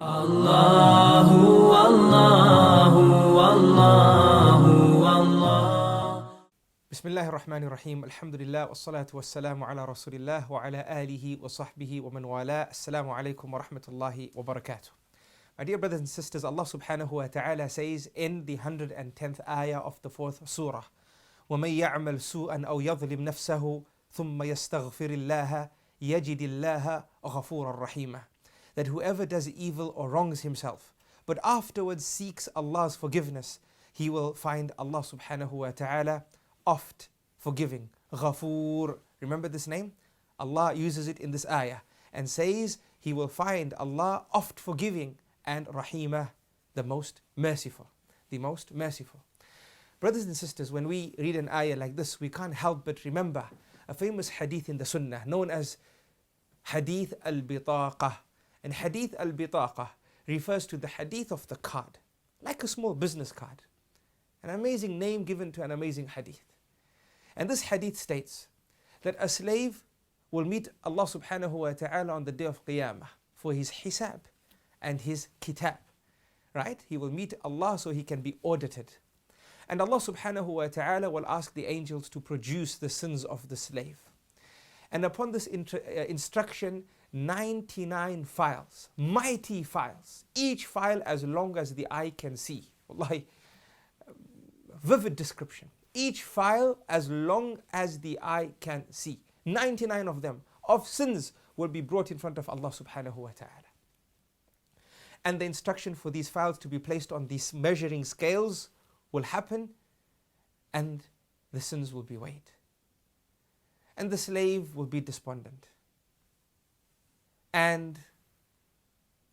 Allahu, Allahu, Allahu, Allah. Bismillahir Rahmanir Rahim. Alhamdulillah, wassalatu wassalamu ala Rasulillah wa ala alihi wa sahbihi wa man wala. Assalamu alaikum wa rahmatullahi wa barakatuh. My dear brothers and sisters, Allah subhanahu wa ta'ala says in the 110th ayah of the 4th surah, وَمَن يَعْمَلْ سُوءًا أَوْ يَظْلِمْ نَفْسَهُ ثُمَّ يَسْتَغْفِرِ اللَّهَ يَجِدِ اللَّهَ غَفُورًا رَحِيمًا. That whoever does evil or wrongs himself, but afterwards seeks Allah's forgiveness, he will find Allah subhanahu wa ta'ala oft forgiving. Ghafoor. Remember this name? Allah uses it in this ayah and says he will find Allah oft forgiving and Rahimah, the most merciful. The most merciful. Brothers and sisters, when we read an ayah like this, we can't help but remember a famous hadith in the Sunnah known as hadith al-Bitaqah. And hadith al-Bitaqah refers to the hadith of the card, like a small business card. An amazing name given to an amazing hadith. And this hadith states that a slave will meet Allah subhanahu wa ta'ala on the day of Qiyamah for his hisab and his kitab. Right? He will meet Allah so he can be audited. And Allah subhanahu wa ta'ala will ask the angels to produce the sins of the slave. And upon this instruction, 99 files, mighty files, each file as long as the eye can see. Wallahi, vivid description. Each file as long as the eye can see. 99 of them, of sins, will be brought in front of Allah subhanahu wa ta'ala. And the instruction for these files to be placed on these measuring scales will happen, and the sins will be weighed. And the slave will be despondent. And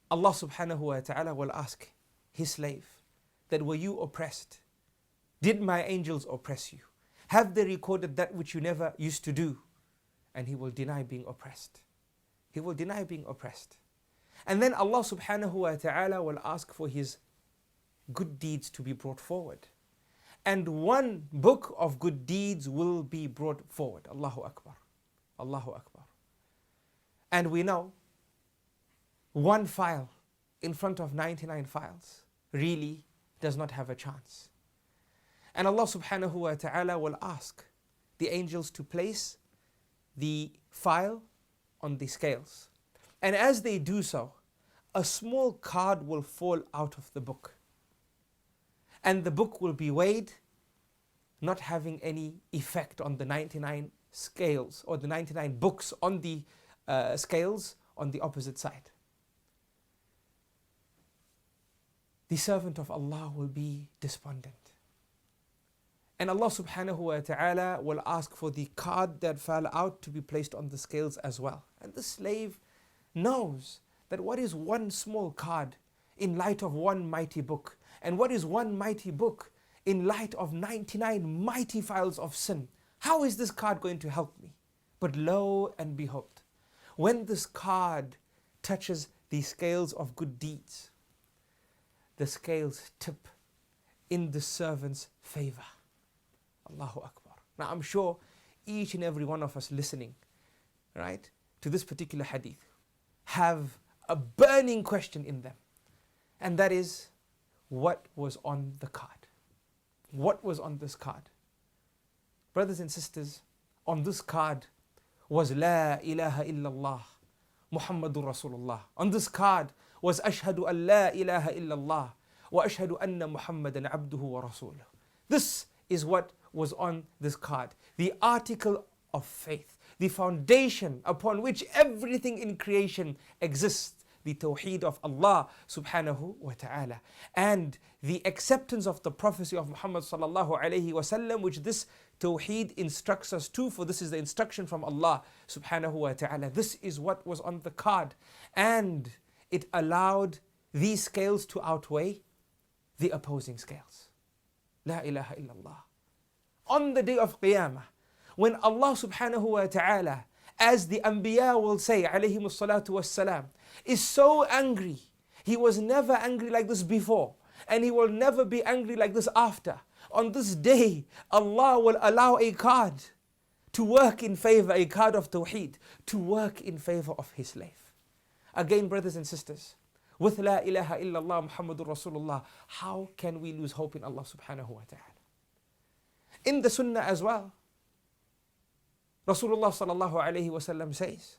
Allah subhanahu wa ta'ala will ask his slave that, were you oppressed? Did my angels oppress you? Have they recorded that which you never used to do? And he will deny being oppressed. He will deny being oppressed. And then Allah subhanahu wa ta'ala will ask for his good deeds to be brought forward. And one book of good deeds will be brought forward. Allahu Akbar. Allahu Akbar. And we know one file in front of 99 files really does not have a chance. And Allah subhanahu wa ta'ala will ask the angels to place the file on the scales. And as they do so, a small card will fall out of the book. And the book will be weighed, not having any effect on the 99 scales or the 99 books on the scales on the opposite side. The servant of Allah will be despondent. And Allah subhanahu wa ta'ala will ask for the card that fell out to be placed on the scales as well. And the slave knows that what is one small card in light of one mighty book? And what is one mighty book in light of 99 mighty files of sin? How is this card going to help me? But lo and behold, when this card touches the scales of good deeds, the scales tip in the servant's favor. Allahu Akbar. Now I'm sure each and every one of us listening, right, to this particular hadith have a burning question in them. And that is, what was on the card? What was on this card? Brothers and sisters, on this card was La ilaha illallah, Muhammadur Rasulullah. On this card was Ashhadu an la ilaha illallah wa ashhadu anna Muhammadan abduhu wa rasuluh. This is what was on this card. The article of faith, the foundation upon which everything in creation exists. The tawheed of Allah subhanahu wa ta'ala. And the acceptance of the prophecy of Muhammad sallallahu alayhi wa sallam, which this tawheed instructs us to, for this is the instruction from Allah subhanahu wa ta'ala. This is what was on the card. And it allowed these scales to outweigh the opposing scales. La ilaha illallah. On the day of Qiyamah, when Allah subhanahu wa ta'ala, as the Anbiya will say, alayhimus salatu wassalam, is so angry. He was never angry like this before, and he will never be angry like this after. On this day, Allah will allow a card to work in favor, a card of tawheed, to work in favor of his slave. Again, brothers and sisters, with La ilaha illallah Muhammadur Rasulullah, how can we lose hope in Allah subhanahu wa ta'ala? In the Sunnah as well, Rasulullah sallallahu alayhi wasallam says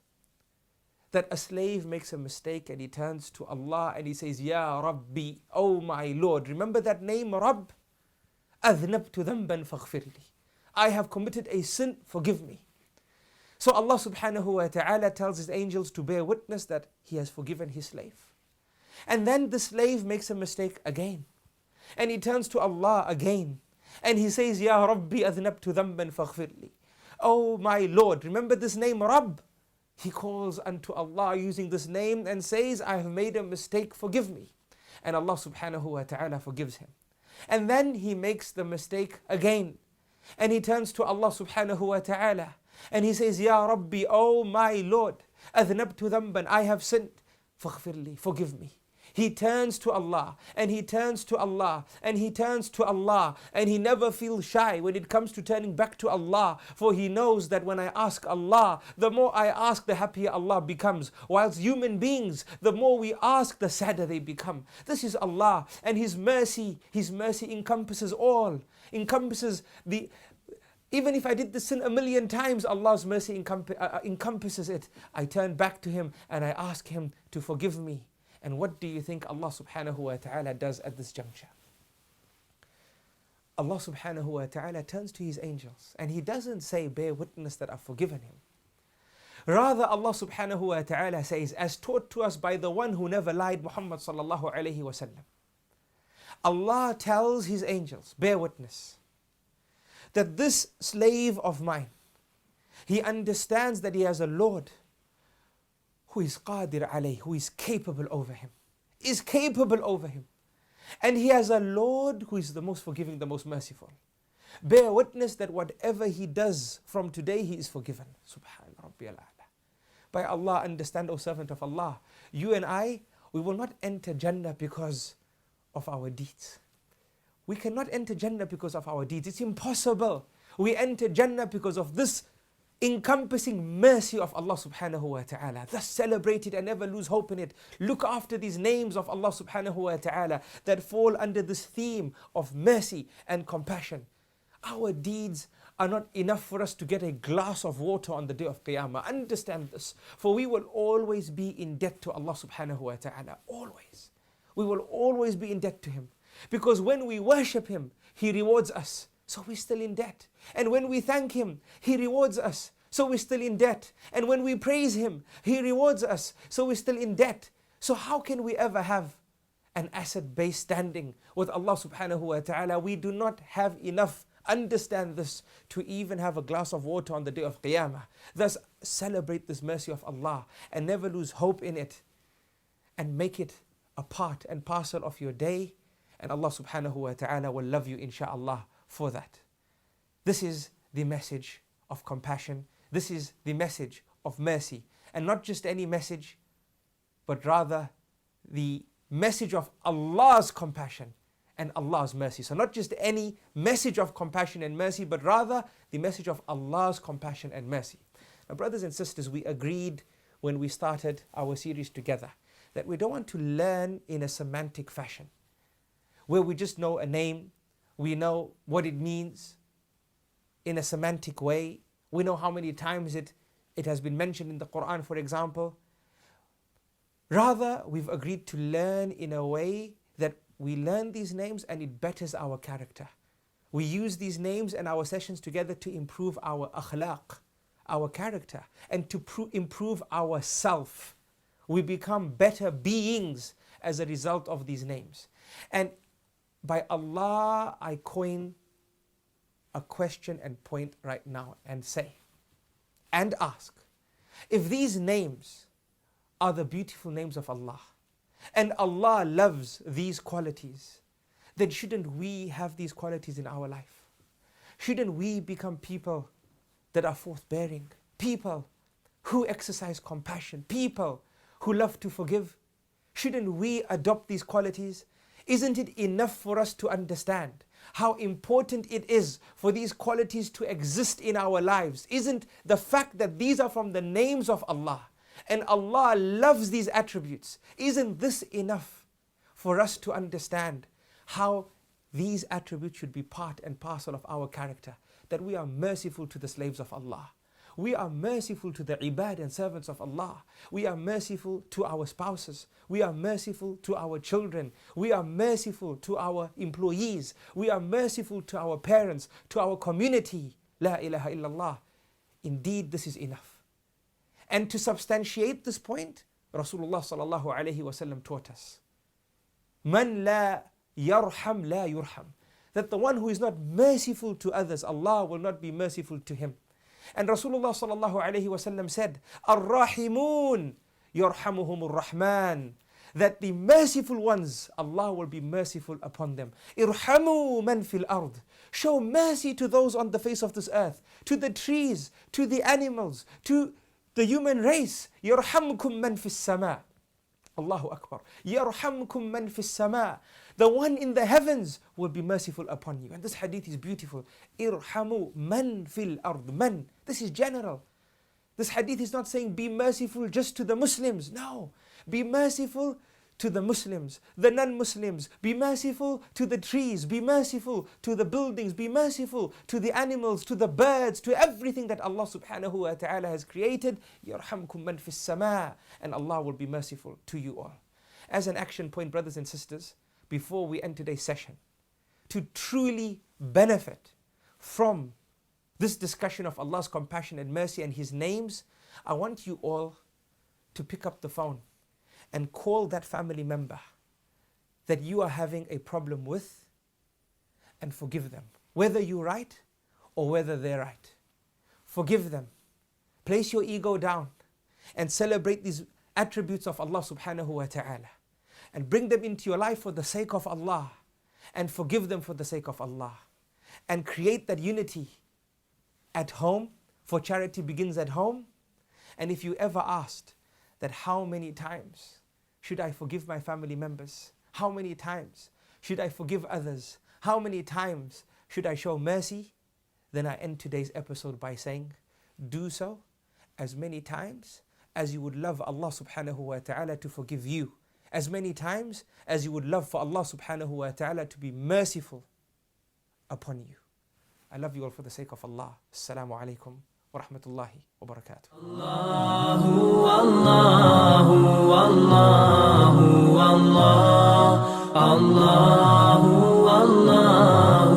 that a slave makes a mistake and he turns to Allah and he says, Ya Rabbi, oh my Lord. Remember that name, Rabb? أذنبت ذنبا فاغفر لي. I have committed a sin, forgive me. So Allah subhanahu wa ta'ala tells his angels to bear witness that he has forgiven his slave. And then the slave makes a mistake again. And he turns to Allah again. And he says, Ya Rabbi adhnabtu dhanban faghfir li. Oh my Lord, remember this name, Rabb? He calls unto Allah using this name and says, I have made a mistake, forgive me. And Allah subhanahu wa ta'ala forgives him. And then he makes the mistake again. And he turns to Allah subhanahu wa ta'ala. And he says, Ya Rabbi, oh my Lord, adhnabtu dhanban, I have sinned, faghfir li, forgive me. He turns to Allah, and he turns to Allah, and he turns to Allah, and he never feels shy when it comes to turning back to Allah, for he knows that when I ask Allah, the more I ask, the happier Allah becomes. Whilst human beings, the more we ask, the sadder they become. This is Allah, and His mercy encompasses all, encompasses the... Even if I did the sin 1,000,000 times, Allah's mercy encompasses it. I turn back to Him and I ask Him to forgive me. And what do you think Allah subhanahu wa ta'ala does at this juncture? Allah subhanahu wa ta'ala turns to His angels and He doesn't say, bear witness that I've forgiven him. Rather, Allah subhanahu wa ta'ala says, as taught to us by the one who never lied, Muhammad sallallahu alayhi wa sallam. Allah tells His angels, bear witness that this slave of mine, he understands that he has a Lord who is qadir alayh, who is capable over him, And he has a Lord who is the most forgiving, the most merciful. Bear witness that whatever he does from today, he is forgiven. Subhan Rabbi al-A'la. By Allah, understand, O servant of Allah, you and I, we will not enter Jannah because of our deeds. We cannot enter Jannah because of our deeds. It's impossible. We enter Jannah because of this encompassing mercy of Allah subhanahu wa ta'ala. Thus celebrate it and never lose hope in it. Look after these names of Allah subhanahu wa ta'ala that fall under this theme of mercy and compassion. Our deeds are not enough for us to get a glass of water on the day of Qiyamah. Understand this. For we will always be in debt to Allah subhanahu wa ta'ala. Always. We will always be in debt to Him. Because when we worship Him, He rewards us. So we're still in debt. And when we thank Him, He rewards us. So we're still in debt. And when we praise Him, He rewards us. So we're still in debt. So how can we ever have an asset-based standing with Allah subhanahu wa ta'ala? We do not have enough. Understand this, to even have a glass of water on the day of Qiyamah. Thus celebrate this mercy of Allah and never lose hope in it. And make it a part and parcel of your day. And Allah subhanahu wa ta'ala will love you insha'Allah for that. This is the message of compassion. This is the message of mercy. And not just any message, but rather the message of Allah's compassion and Allah's mercy. So not just any message of compassion and mercy, but rather the message of Allah's compassion and mercy. Now, brothers and sisters, we agreed when we started our series together that we don't want to learn in a semantic fashion, where we just know a name, we know what it means in a semantic way, we know how many times it has been mentioned in the Qur'an, for example. Rather, we've agreed to learn in a way that we learn these names and it betters our character. We use these names and our sessions together to improve our akhlaq, our character, and to improve our self. We become better beings as a result of these names. And by Allah, I coin a question and point right now and say, and ask, if these names are the beautiful names of Allah, and Allah loves these qualities, then shouldn't we have these qualities in our life? Shouldn't we become people that are forthbearing, people who exercise compassion, people who love to forgive? Shouldn't we adopt these qualities? Isn't it enough for us to understand how important it is for these qualities to exist in our lives? Isn't the fact that these are from the names of Allah And Allah loves these attributes. Isn't this enough for us to understand how these attributes should be part and parcel of our character? That we are merciful to the slaves of Allah. We are merciful to the ibad and servants of Allah. We are merciful to our spouses. We are merciful to our children. We are merciful to our employees. We are merciful to our parents, to our community. La ilaha illallah. Indeed, this is enough. And to substantiate this point, Rasulullah sallallahu alayhi wasallam taught us, Man la yarham la yurham. That the one who is not merciful to others, Allah will not be merciful to him. And Rasulullah sallallahu alayhi wasallam said, Ar-Rahimun yarhamuhumur Rahman. That the merciful ones, Allah will be merciful upon them. Irhamu man fil ard. Show mercy to those on the face of this earth, to the trees, to the animals, to the human race. Yarhamkum man fis sama. Allahu Akbar. Yarhamkum man fis sama. The one in the heavens will be merciful upon you. And this hadith is beautiful. Irhamu man fil ard. Man. This is general. This hadith is not saying be merciful just to the Muslims. No. Be merciful to the Muslims, the non-Muslims. Be merciful to the trees. Be merciful to the buildings. Be merciful to the animals, to the birds, to everything that Allah subhanahu wa ta'ala has created. Yarhamkum man fis sama. And Allah will be merciful to you all. As an action point, brothers and sisters, before we end today's session, to truly benefit from this discussion of Allah's compassion and mercy and His names, I want you all to pick up the phone and call that family member that you are having a problem with and forgive them. Whether you're right or whether they're right. Forgive them. Place your ego down and celebrate these attributes of Allah subhanahu wa ta'ala. And bring them into your life for the sake of Allah. And forgive them for the sake of Allah. And create that unity at home, for charity begins at home. And if you ever asked that how many times should I forgive my family members? How many times should I forgive others? How many times should I show mercy? Then I end today's episode by saying, do so as many times as you would love Allah subhanahu wa ta'ala to forgive you. As many times as you would love for Allah subhanahu wa ta'ala to be merciful upon you. I love you all for the sake of Allah. Assalamu alaikum wa rahmatullahi wa barakatuh. Allahu, Allahu, Allahu, Allah, Allahu, Allahu.